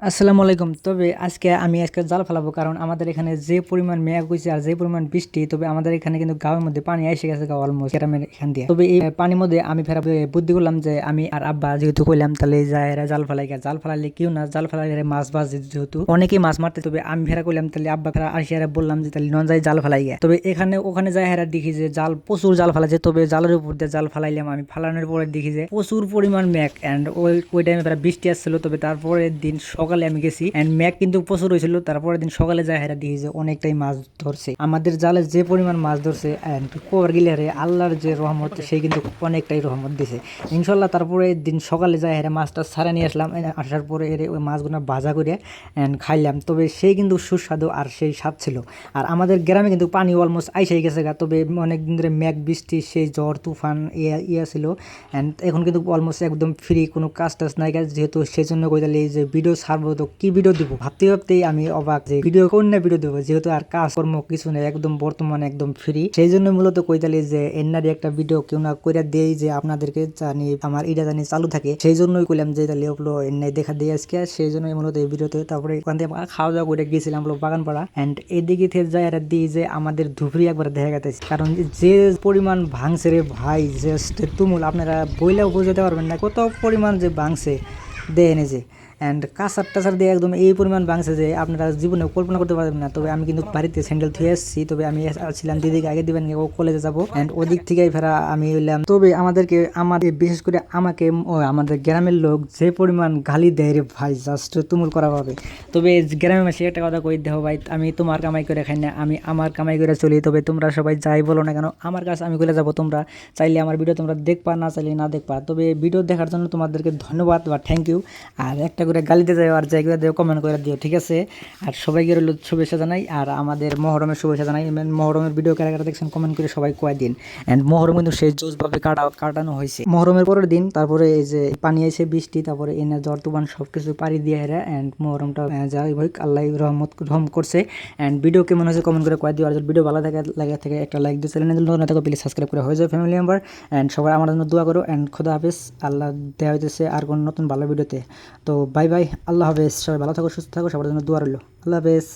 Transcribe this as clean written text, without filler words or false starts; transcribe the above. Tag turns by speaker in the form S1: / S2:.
S1: আসসালামু আলাইকুম। তবে আজকে জাল ফেলাবো, কারণ আমাদের এখানে যে পরিমাণ মেঘ হইছে আর যে পরিমাণ বৃষ্টি, তবে আমাদের এখানে কিন্তু গাঁয়ের মধ্যে পানি এসে গেছে অলমোস্ট গ্রামের এখান দিয়ে। তবে এই পানির মধ্যে আমি ফেরা বুদ্ধি করলাম যে আমি আর আব্বা যেহেতু কইলাম তাহলে যায় এরা জাল ফেলাই জাল ফেলাইলে কেউ না, জাল ফেলাইলে মাছ বাজ যেহেতু অনেকেই মাছ মারতে, তবে আমি ফেরা করলাম তাহলে আব্বা ফেরা আসি এরা বললাম যে তাহলে নন যাই জাল ফেলাই গে। তবে ওখানে যায় হেরা দেখি যে জাল প্রচুর জাল ফেলাছে, তবে জালের উপর দিয়ে জাল ফেলাইলাম আমি, ফালানোর পরে দেখি যে প্রচুর পরিমাণ মেঘ অ্যান্ড ওই টাইমে প্রায় বৃষ্টি আসছিল। তবে তারপরের দিন সকালে আমি গেছি অ্যান্ড মেঘ কিন্তু প্রচুর হয়েছিল। তারপরের দিন সকালে যায় হেরা দেখি যে অনেকটাই মাছ ধরছে, আমাদের জালে যে পরিমাণ মাছ ধরছে অ্যান্ড কোয়ার গিলে হেরে আল্লাহর যে রহমত সেই কিন্তু অনেকটাই রহমত দিছে ইনশাল্লাহ। তারপরে দিন সকালে যায় হেরা মাছটা ছাড়া নিয়ে আসলাম, আসার পরে এর ওই মাছগুলো ভাজা করে অ্যান্ড খাইলাম। তবে সেই কিন্তু সুস্বাদু আর সেই স্বাদ ছিল। আর আমাদের গ্রামে কিন্তু পানি অলমোস্ট আইসাই গেছে গা, তবে অনেক দিন ধরে মেঘ বৃষ্টি সেই ঝড় তুফান ইয়া ছিল অ্যান্ড এখন কিন্তু অলমোস্ট একদম ফ্রি, কোনো কাজ টাজ নাই গা, যেহেতু সেই জন্য কইতালি যে ভিডিও ছাড়বো তো কি ভিডিও দিব ভাবতে ভাবতেই আমি অবাক যে ভিডিও কোন না ভিডিও দেবো, যেহেতু আর কাজ কর্ম কিছু নেই, একদম বর্তমানে একদম ফ্রি। সেই জন্য মূলত কইতালি যে এনারি একটা ভিডিও কেউ না কইরা দেই যে আপনাদেরকে জানি আমার এটা জানি চালু থাকে, সেই জন্যই কইলাম যে তাহলে ওগুলো এনাই দেখা দিয়ে আজকে, সেই জন্যই মূলত এই ভিডিওতে। তারপরে ওখান থেকে খাওয়া দাওয়া করে গেছিলাম বাগানপাড়া অ্যান্ড এদিকে থেকে যায় আর দিই যে আমাদের ধুবড়ি একবার দেখা গেছে, কারণ যে পরিমাণ ভাঙছে রে ভাই, জাস্ট তুমুল, আপনারা বইলেও বোঝাতে পারবেন না কত পরিমাণ যে ভাঙছে দেন যে অ্যান্ড কাঁচার টাচার দিয়ে একদম এই পরিমাণ ভাঙছে যে আপনারা জীবনে কল্পনা করতে পারবেন না। তবে আমি কিন্তু বাড়িতে স্যান্ডেল ধুয়ে এসেছি, তবে আমি ছিলাম দিদিকে আগে দিবেন ও কলেজে যাবো অ্যান্ড ওদিক থেকেই ফেরা আমি হইলাম। তবে আমাদের বিশেষ করে আমাকে আমাদের গ্রামের লোক যে পরিমাণ গালি দেয় রে ভাই, জাস্ট তুমুল করা হবে। তবে গ্রামের মাসে একটা কথা কই দেহ ভাই, আমি তোমার কামাই করে খাই না, আমি আমার কামাই করে চলি। তবে তোমরা সবাই যাই বলো না কেন আমার কাছে আমি করে যাবো, তোমরা চাইলে আমার ভিডিও তোমরা দেখবা, না চাইলে না দেখবা। তবে ভিডিও দেখার জন্য তোমাদেরকে ধন্যবাদ বা থ্যাংক ইউ। আর একটা করে গালিতে যাও আর জায়গা দিও, কমেন্ট করে দিও, ঠিক আছে? আর সবাইকে রইল শুভেচ্ছা জানাই, আর আমাদের মহরমের শুভেচ্ছা জানাই। মহরমের ভিডিও কারা কারা দেখছেন কমেন্ট করে সবাই কয় দিন। অ্যান্ড মহরম কিন্তু সেই জোসভাবে কাটানো হয়েছে। মহরমের পরের দিন তারপরে এই যে পানি এসে বৃষ্টি, তারপরে এনে জ্বর তুফান সবকিছু পাড়ি দিয়ে হেরা অ্যান্ড মহরমটা যাই হোক আল্লাহ রহম করছে। অ্যান্ড ভিডিও কেমন হয়েছে কমেন্ট করে কয় দিও। আর যদি ভিডিও ভালো লাগে থেকে একটা লাইক দিয়ে চ্যানেল নতুন থাকে প্লিজ সাবস্ক্রাইব করে হয়ে যায় ফ্যামিলি মেম্বার। অ্যান্ড সবাই আমার জন্য দোয়া করো অ্যান্ড খোদা হাফেজ। আল্লাহ দেওয়া হইতেছে আর কোনো নতুন ভালো ভিডিওতে। তো বাই বাই, আল্লাহ হাফেজ, সবাই ভালো থাকো সুস্থ থাকো, সবার জন্য দোয়া রইল। আল্লাহ হাফেজ।